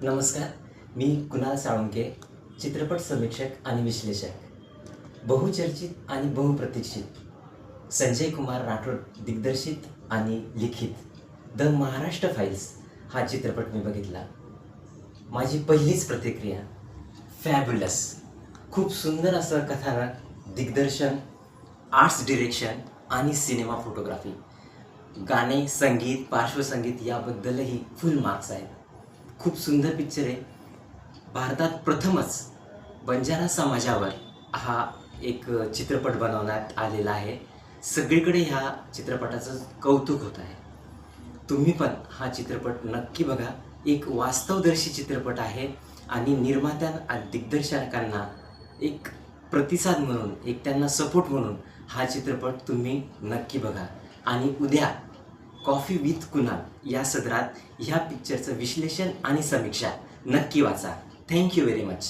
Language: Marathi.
नमस्कार. मी कुणाल साळुंके, चित्रपट समीक्षक आणि विश्लेषक. बहुचर्चित आणि बहुप्रतीक्षित संजय कुमार राठोड दिग्दर्शित आणि लिखित द महाराष्ट्र फाईल्स हा चित्रपट मी बघितला. माझी पहिलीच प्रतिक्रिया फॅब्युलस. खूप सुंदर असं कथानक, दिग्दर्शन, आर्ट्स डिरेक्शन आणि सिनेमा फोटोग्राफी, गाणे, संगीत, पार्श्वसंगीत याबद्दलही फुल मार्क्स आहेत. खूप सुंदर पिक्चर आहे. भारतात प्रथमच बंजारा समाजावर हा एक चित्रपट बनवण्यात आलेला आहे. सगळीकडे ह्या चित्रपटाचं कौतुक होत आहे. तुम्ही पण हा चित्रपट नक्की बघा. एक वास्तवदर्शी चित्रपट आहे आणि निर्मात्या दिग्दर्शकांना एक प्रतिसाद म्हणून, एक त्यांना सपोर्ट म्हणून हा चित्रपट तुम्ही नक्की बघा. आणि उद्या कॉफी विथ कुणाल या सदरात ह्या पिक्चरचं विश्लेषण आणि समीक्षा नक्की वाचा. Thank you very much.